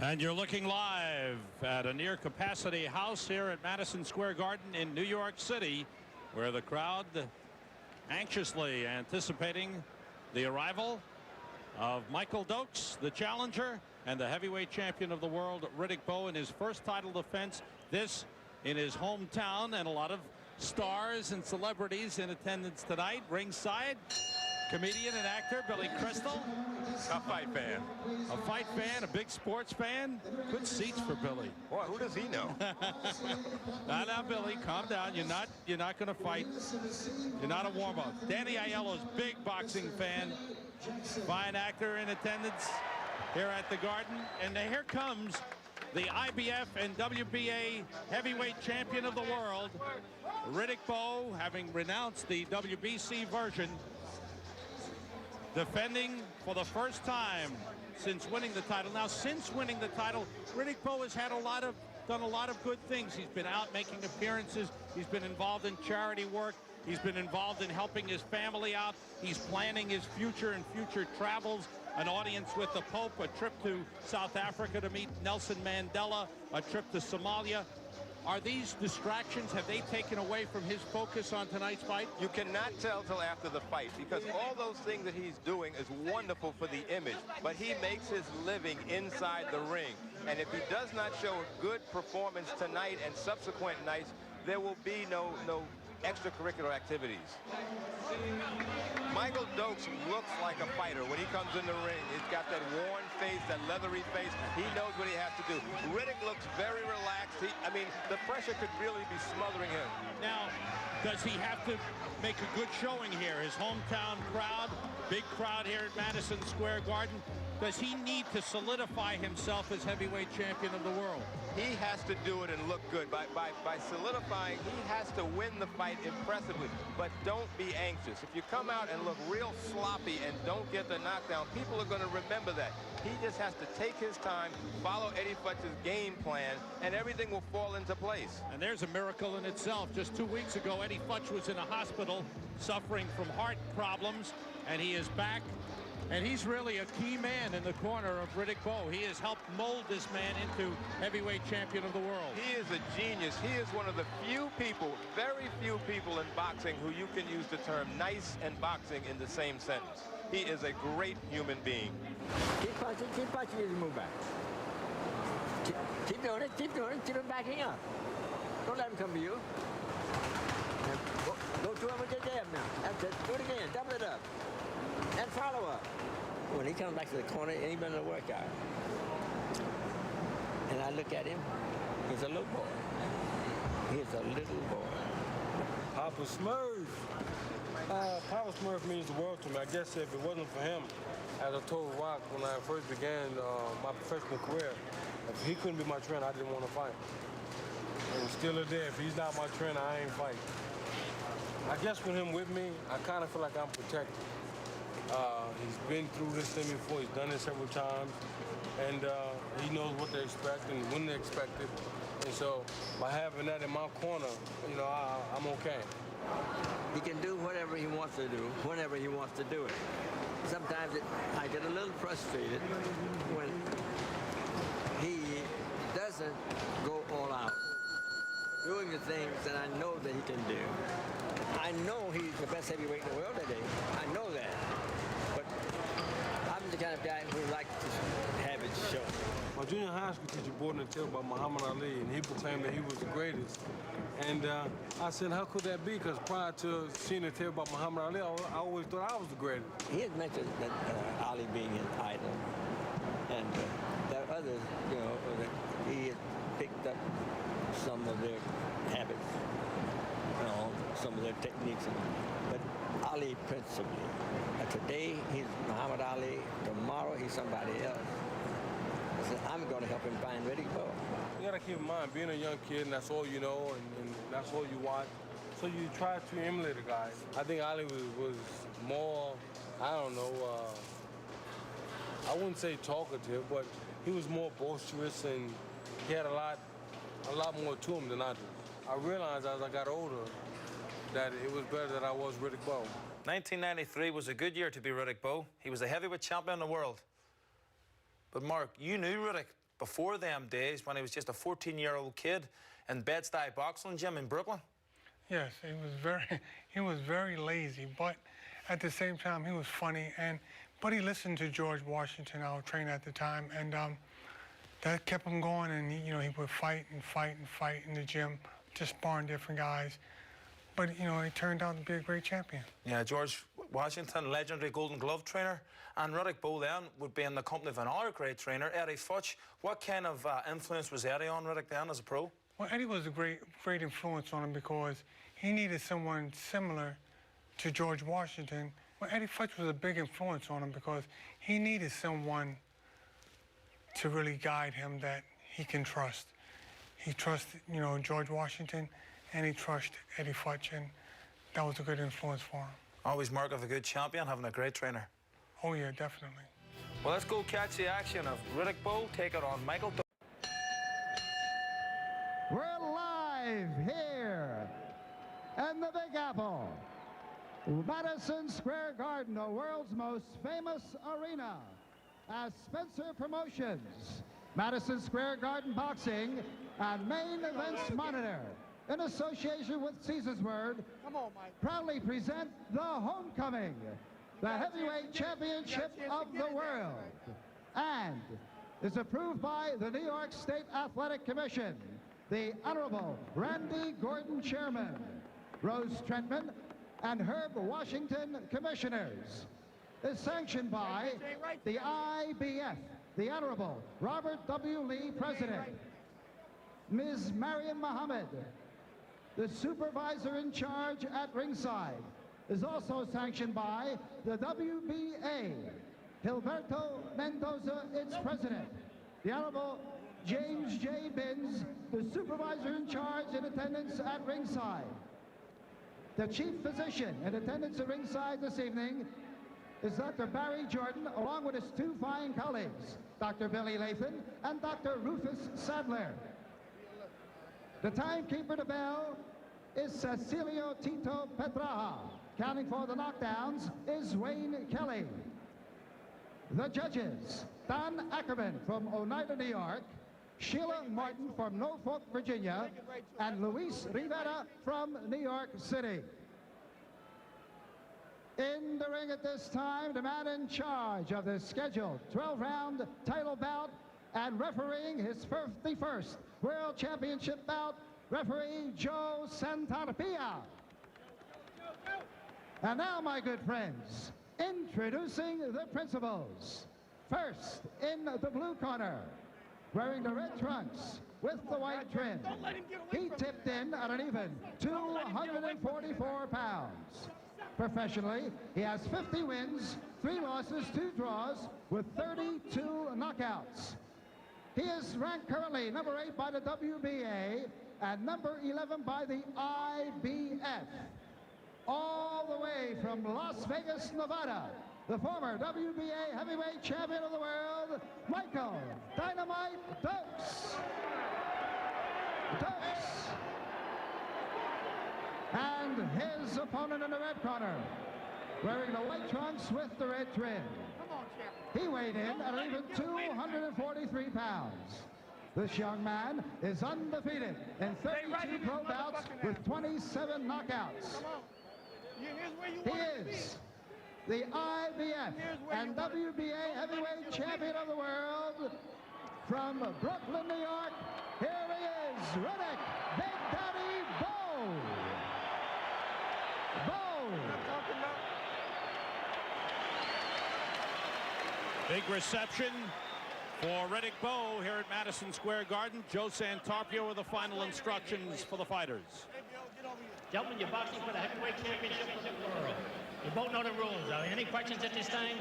And you're looking live at a near-capacity house here at Madison Square Garden in New York City, where the crowd anxiously anticipating the arrival of Michael Dokes, the challenger, and the heavyweight champion of the world, Riddick Bowe, in his first title defense. This in his hometown, and a lot of stars and celebrities in attendance tonight. Ringside, comedian and actor Billy Crystal. A fight fan. A fight fan, a big sports fan. Good seats for Billy. Boy, who does he know? Now, Billy, calm down. You're not going to fight. You're not a warm-up. Danny Aiello's big boxing fan. Fine actor in attendance here at the Garden. And here comes the IBF and WBA heavyweight champion of the world, Riddick Bowe, having renounced the WBC version, defending for the first time since winning the title. Now, since winning the title, Riddick Bowe has had done a lot of good things. He's been out making appearances. He's been involved in charity work. He's been involved in helping his family out. He's planning his future and future travels, an audience with the Pope, a trip to South Africa to meet Nelson Mandela, a trip to Somalia. Are these distractions, have they taken away from his focus on tonight's fight? You cannot tell till after the fight, because all those things that he's doing is wonderful for the image, but he makes his living inside the ring. And if he does not show a good performance tonight and subsequent nights, there will be no extracurricular activities. Michael Dokes looks like a fighter when he comes in the ring. He's got that worn face, that leathery face. He knows what he has to do. Riddick looks very relaxed. I mean, the pressure could really be smothering him. Now, does he have to make a good showing here? His hometown crowd, big crowd here at Madison Square Garden. Does he need to solidify himself as heavyweight champion of the world? He has to do it and look good. By solidifying, he has to win the fight impressively. But don't be anxious. If you come out and look real sloppy and don't get the knockdown, people are going to remember that. He just has to take his time, follow Eddie Futch's game plan, and everything will fall into place. And there's a miracle in itself. Just 2 weeks ago, Eddie Futch was in a hospital suffering from heart problems, and he is back. And he's really a key man in the corner of Riddick Bowe. He has helped mold this man into heavyweight champion of the world. He is a genius. He is one of the few people, very few people in boxing who you can use the term nice and boxing in the same sentence. He is a great human being. Keep punching, you move back. Keep doing it, keep him backing up. Don't let him come to you. Go to him with your jab now. That's it. Do it again, double it up. And follow up. When he comes back to the corner, it ain't been a workout. And I look at him, he's a little boy. He's a little boy. Papa Smurf. Papa Smurf means the world to me. I guess if it wasn't for him, as I told Rock when I first began my professional career, if he couldn't be my trainer, I didn't want to fight. And still there, if he's not my trainer, I ain't fighting. I guess with him with me, I kind of feel like I'm protected. He's been through this thing before. He's done it several times, and he knows what they expect and when they expect it. And so, by having that in my corner, you know, I'm okay. He can do whatever he wants to do, whenever he wants to do it. Sometimes I get a little frustrated when he doesn't go all out, doing the things that I know that he can do. I know he's the best heavyweight in the world today. I know that. But I'm the kind of guy who likes to have it show. My junior high school teacher brought in a tale about Muhammad Ali, and he proclaimed that he was the greatest. And I said, how could that be? Because prior to seeing the tale about Muhammad Ali, I always thought I was the greatest. He had mentioned that Ali being his idol. And there are others, you know, that he had picked up some of their habits, you know, some of their techniques. But Ali principally. Today, he's Muhammad Ali. Tomorrow, he's somebody else. I said, I'm going to help him find Riddick Bowe. You got to keep in mind, being a young kid, and that's all you know, and that's all you watch. So you try to emulate a guy. I think Ali was more, I don't know, I wouldn't say talkative, but he was more boisterous, and he had a lot more to him than I do. I realized as I got older that it was better that I was Riddick Bowe. 1993 was a good year to be Riddick Bowe. He was a heavyweight champion of the world. But Mark, you knew Riddick before them days when he was just a 14-year-old kid in Bed-Stuy boxing gym in Brooklyn. Yes, he was very lazy, but at the same time he was funny, but he listened to George Washington, our trainer at the time, and that kept him going. And he would fight and fight and fight in the gym, just sparring different guys. But he turned out to be a great champion. Yeah, George Washington, legendary Golden Glove trainer, and Riddick Bowe then would be in the company of another great trainer, Eddie Futch. What kind of influence was Eddie on Riddick then as a pro? Well, Eddie was a great influence on him because he needed someone similar to George Washington. Well, Eddie Futch was a big influence on him because he needed someone to really guide him that he can trust. He trusted, George Washington, and he trusted Eddie Futch, and that was a good influence for him. Always mark of a good champion, having a great trainer. Oh, yeah, definitely. Well, let's go catch the action of Riddick Bowe take it on Michael Dokes. We're live here in the Big Apple, Madison Square Garden, the world's most famous arena, as Spencer Promotions, Madison Square Garden Boxing, and Main Events Monitor, in association with Caesarsburg, proudly present the Homecoming, the heavyweight championship of the world, and is approved by the New York State Athletic Commission, the Honorable Randy Gordon Chairman, Rose Trentman, and Herb Washington Commissioners. Is sanctioned by the IBF, the Honorable Robert W. Lee President, Ms. Mariam Muhammad, the supervisor in charge at ringside. Is also sanctioned by the WBA, Gilberto Mendoza, its president, the Honorable James J. Binns, the supervisor in charge in attendance at ringside. The chief physician in attendance at ringside this evening is Dr. Barry Jordan, along with his two fine colleagues, Dr. Billy Lathan and Dr. Rufus Sadler. The timekeeper to bell is Cecilio Tito Pedraja. Counting for the knockdowns is Wayne Kelly. The judges, Don Ackerman from Oneida, New York, Sheila Martin from Norfolk, Virginia, and Luis Rivera from New York City. In the ring at this time, the man in charge of the scheduled 12-round title bout and refereeing his 51st World Championship bout, referee Joe Santarpia. And now, my good friends, introducing the principals. First, in the blue corner, wearing the red trunks with the white trim, he tipped in at an even 244 pounds. Professionally, he has 50 wins, 3 losses, 2 draws, with 32 knockouts. He is ranked currently number 8 by the WBA and number 11 by the IBF. All the way from Las Vegas, Nevada, the former WBA heavyweight champion of the world, Michael Dynamite Dokes. And his opponent in the red corner, wearing the white trunks with the red trim. He weighed in at an even 243 pounds. This young man is undefeated in 32 pro bouts with 27 knockouts. He is the IBF and WBA heavyweight champion of the world from Brooklyn, New York. Here he is, Riddick Big Daddy Bowe. Big reception for Riddick Bowe here at Madison Square Garden. Joe Santarpia with the final instructions for the fighters. Gentlemen, you're boxing for the heavyweight championship of the world. You both know the rules. Are there any questions at this time?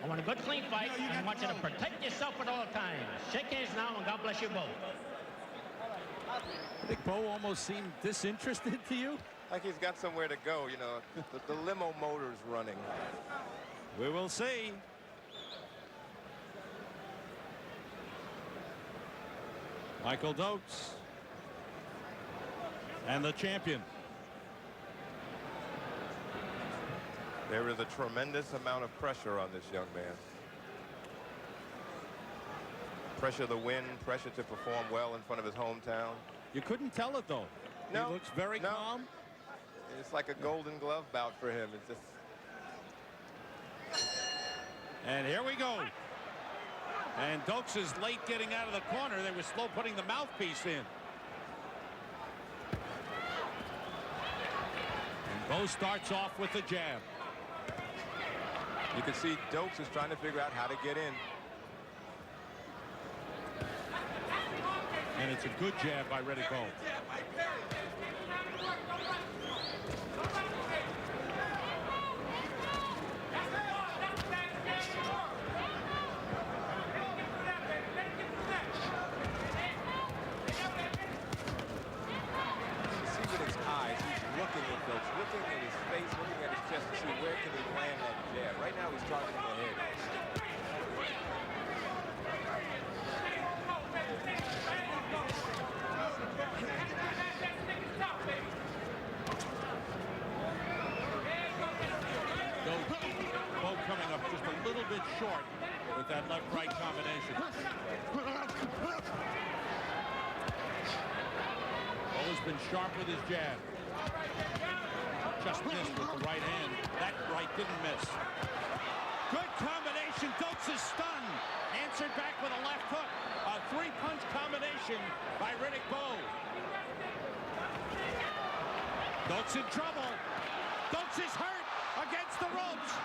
I want a good, clean fight. I want you to protect yourself at all times. Shake hands now, and God bless you both. Riddick Bowe almost seemed disinterested to you. Like he's got somewhere to go, you know. The limo motor's running. We will see. Michael Dokes and the champion. There is a tremendous amount of pressure on this young man. Pressure to win, pressure to perform well in front of his hometown. You couldn't tell it, though. No, he looks very calm. It's like a Golden Glove bout for him. It's just. And here we go. And Dokes is late getting out of the corner. They were slow putting the mouthpiece in. And Bowe starts off with the jab. You can see Dokes is trying to figure out how to get in. And it's a good jab by Riddick Bowe. Looking at his face, looking at his chest to see where can he land that jab. Right now he's targeting the head. Bowe coming up just a little bit short with that left-right combination. Bowe's been sharp with his jab. Just missed with the right hand. That right didn't miss. Good combination. Dokes is stunned. Answered back with a left hook. A three-punch combination by Riddick Bowe. Dokes in trouble. Dokes is hurt against the ropes.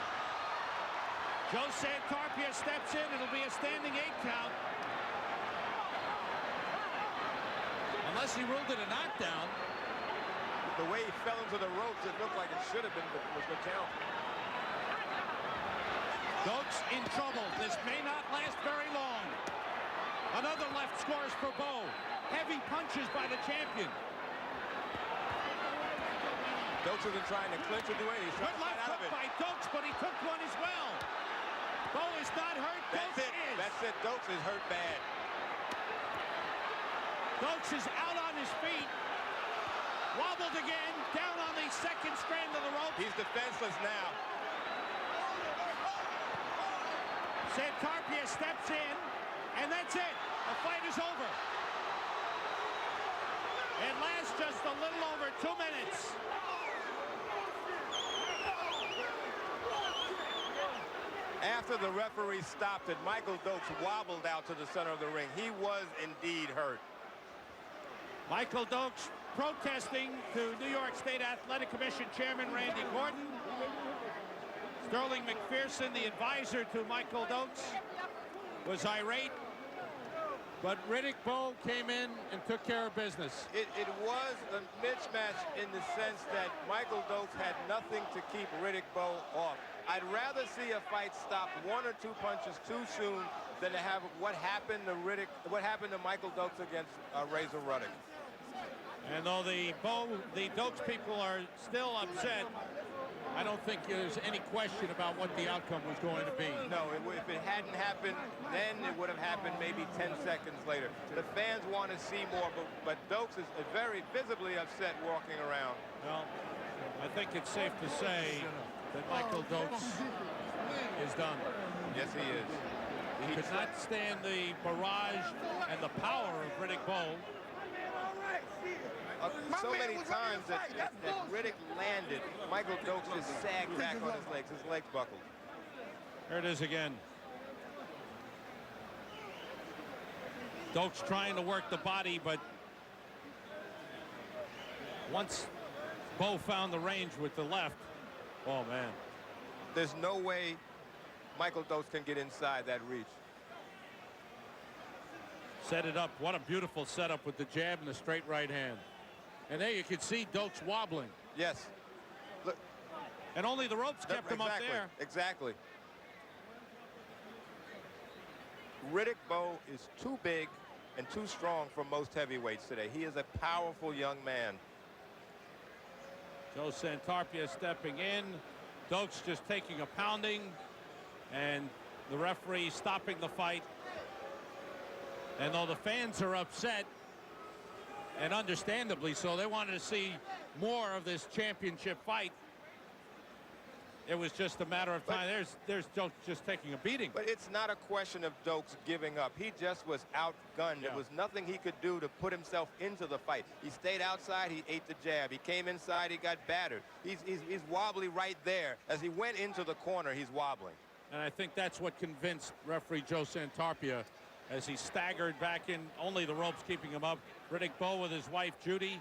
Joe Santarpia steps in. It'll be a standing 8 count. Unless he ruled it a knockdown. The way he fell into the ropes, it looked like it should have been, but it was the count. Dokes in trouble. This may not last very long. Another left scores for Bowe. Heavy punches by the champion. Dokes isn't trying to clinch or do anything. He's trying to fight out of it. By Dokes, but he took one as well. Bowe is not hurt. That's it. That's it. Dokes is hurt bad. Dokes is out on his feet. Wobbled again, down on the second strand of the rope. He's defenseless now. Santarpia steps in, and that's it. The fight is over. It lasts just a little over 2 minutes. After the referee stopped it, Michael Dokes wobbled out to the center of the ring. He was indeed hurt. Michael Dokes protesting to New York State Athletic Commission Chairman Randy Gordon. Sterling McPherson, the advisor to Michael Dokes, was irate. But Riddick Bowe came in and took care of business. It was a mismatch in the sense that Michael Dokes had nothing to keep Riddick Bowe off. I'd rather see a fight stop 1 or 2 punches too soon than to have what happened to Michael Dokes against Razor Ruddick. And though the Dokes people are still upset, I don't think there's any question about what the outcome was going to be. No, if it hadn't happened, then it would have happened maybe 10 seconds later. The fans want to see more, but Dokes is very visibly upset walking around. Well, I think it's safe to say that Michael Dokes is done. Yes, he is. He could not stand the barrage and the power of Riddick Bowe. So many times that Riddick landed, Michael Dokes just sagged back on his legs. His legs buckled. There it is again. Dokes trying to work the body, but once Bowe found the range with the left, oh man. There's no way Michael Dokes can get inside that reach. Set it up. What a beautiful setup with the jab and the straight right hand. And there you can see Dokes wobbling. Yes. Look. And only the ropes kept him up there. Exactly. Riddick Bowe is too big and too strong for most heavyweights today. He is a powerful young man. Joe Santarpia stepping in. Dokes just taking a pounding. And the referee stopping the fight. And though the fans are upset, and understandably so, they wanted to see more of this championship fight. it was just a matter of time. There's Dokes just taking a beating. But it's not a question of Dokes giving up. He just was outgunned. Yeah. There was nothing he could do to put himself into the fight. He stayed outside. He ate the jab. He came inside. He got battered. He's wobbly right there. As he went into the corner, he's wobbling. And I think that's what convinced referee Joe Santarpia as he staggered back in, only the ropes keeping him up. Riddick Bowe with his wife, Judy.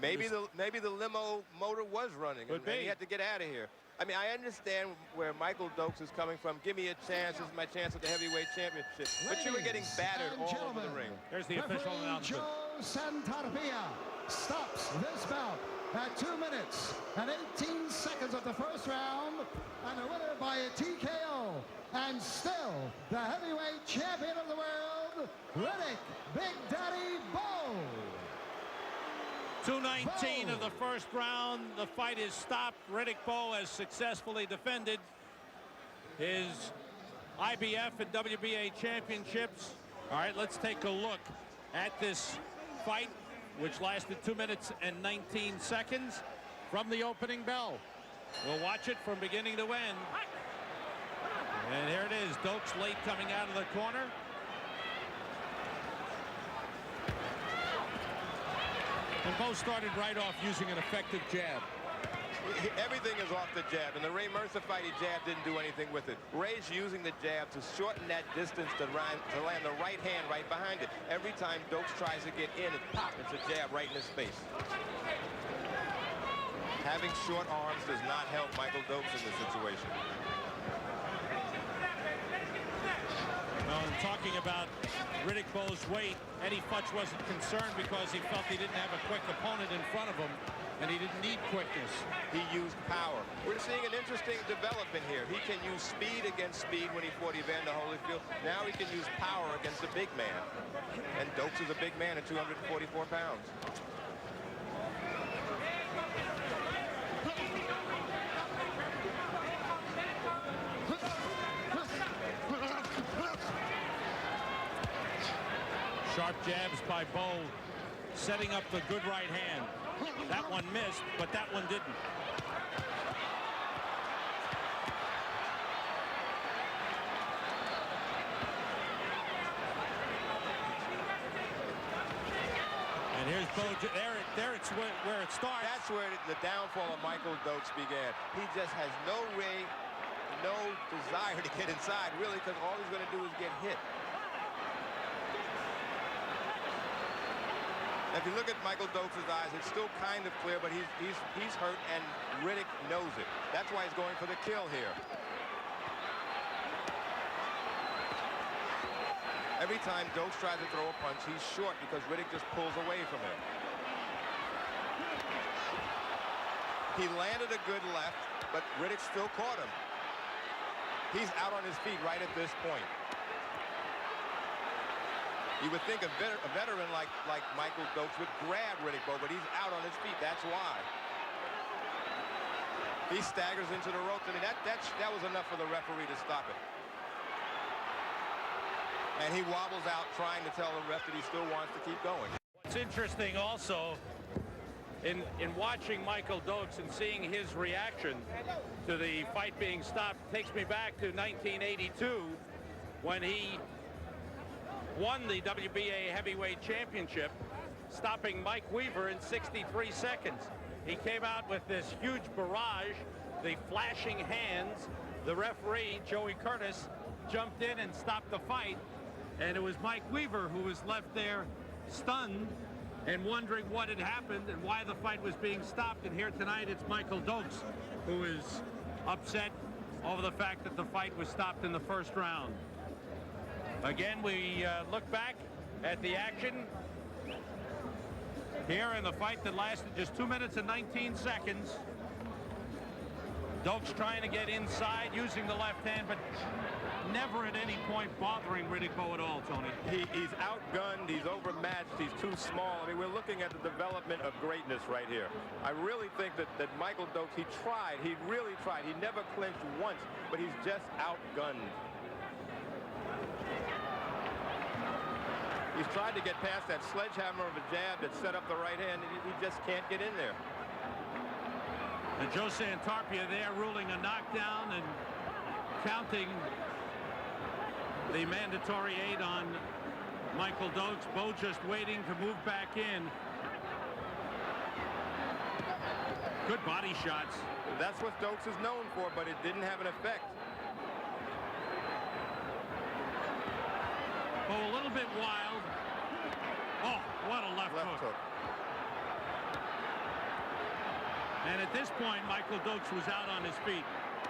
Maybe the limo motor was running, and he had to get out of here. I mean, I understand where Michael Dokes is coming from. Give me a chance. This is my chance at the heavyweight championship. But you were getting battered all over the ring. There's the official announcement. Joe Santarpia stops this bout at 2 minutes and 18 seconds of the first round, and a winner by a TKO, and still the heavyweight champion of the world, Riddick Big Daddy Bowe. 2:19 of the first round. The fight is stopped. Riddick Bowe has successfully defended his IBF and WBA championships. All right, let's take a look at this fight, which lasted 2 minutes and 19 seconds from the opening bell. We'll watch it from beginning to end. And here it is. Dokes late coming out of the corner. And both started right off using an effective jab. Everything is off the jab. In the Ray Mercer fight, he jab didn't do anything with it. Ray's using the jab to shorten that distance to land the right hand right behind it. Every time Dokes tries to get in, it pops. It's a jab right in his face. Having short arms does not help Michael Dokes in this situation. Well, and talking about Riddick Bowe's weight, Eddie Futch wasn't concerned because he felt he didn't have a quick opponent in front of him, and he didn't need quickness. He used power. We're seeing an interesting development here. He can use speed against speed when he fought Evander Holyfield. Now he can use power against a big man. And Dokes is a big man at 244 pounds. Sharp jabs by Bowe, setting up the good right hand. That one missed, but that one didn't. And here's Bowe. There it's where it starts. That's where the downfall of Michael Dokes began. He just has no desire to get inside, really, because all he's going to do is get hit. If you look at Michael Dokes' eyes, it's still kind of clear, but he's hurt, and Riddick knows it. That's why he's going for the kill here. Every time Dokes tries to throw a punch, he's short because Riddick just pulls away from him. He landed a good left, but Riddick still caught him. He's out on his feet right at this point. You would think a veteran like Michael Dokes would grab Riddick Bowe, but he's out on his feet. That's why. He staggers into the ropes. I mean, that was enough for the referee to stop it. And he wobbles out trying to tell the ref that he still wants to keep going. What's interesting also in watching Michael Dokes and seeing his reaction to the fight being stopped takes me back to 1982 when he won the WBA heavyweight championship, stopping Mike Weaver in 63 seconds. He came out with this huge barrage, the flashing hands. The referee, Joey Curtis, jumped in and stopped the fight, and it was Mike Weaver who was left there stunned and wondering what had happened and why the fight was being stopped. And here tonight it's Michael Dokes who is upset over the fact that the fight was stopped in the first round. Again, we look back at the action here in the fight that lasted just 2 minutes and 19 seconds. Dokes trying to get inside using the left hand, but never at any point bothering Riddick Bowe at all, Tony. He's outgunned, he's overmatched, he's too small. I mean, we're looking at the development of greatness right here. I really think that Michael Dokes, he really tried. He never clinched once, but he's just outgunned. He's tried to get past that sledgehammer of a jab that set up the right hand, and he just can't get in there. And Joe Santarpia there ruling a knockdown and counting the mandatory 8 on Michael Dokes. Bowe just waiting to move back in. Good body shots. That's what Dokes is known for, but it didn't have an effect. Bowe a little bit wild. Oh, what a left hook. And at this point, Michael Dokes was out on his feet.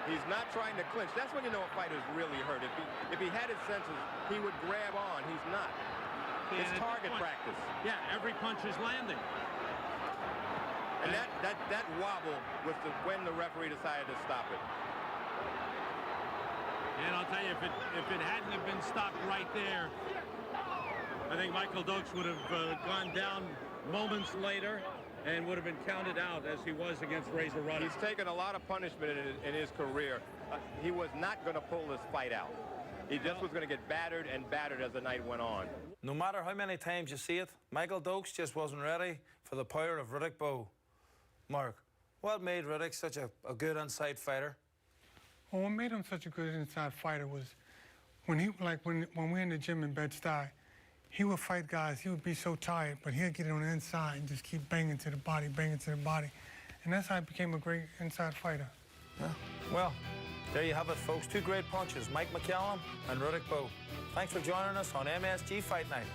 He's not trying to clinch. That's when you know a fighter's really hurt. If he had his senses, he would grab on. He's not. It's target practice. Yeah, every punch is landing. And that wobble was when the referee decided to stop it. And I'll tell you, if it hadn't have been stopped right there, I think Michael Dokes would have gone down moments later and would have been counted out as he was against Razor Riddick. He's taken a lot of punishment in his career. He was not going to pull this fight out. He just was going to get battered and battered as the night went on. No matter how many times you see it, Michael Dokes just wasn't ready for the power of Riddick Bowe. Mark, what made Riddick such a good inside fighter? Well, what made him such a good inside fighter was when we're in the gym in Bed-Stuy, he would fight guys. He would be so tired, but he'd get it on the inside and just keep banging to the body, banging to the body. And that's how he became a great inside fighter. Yeah. Well, there you have it, folks. 2 great punches, Mike McCallum and Riddick Bowe. Thanks for joining us on MSG Fight Night.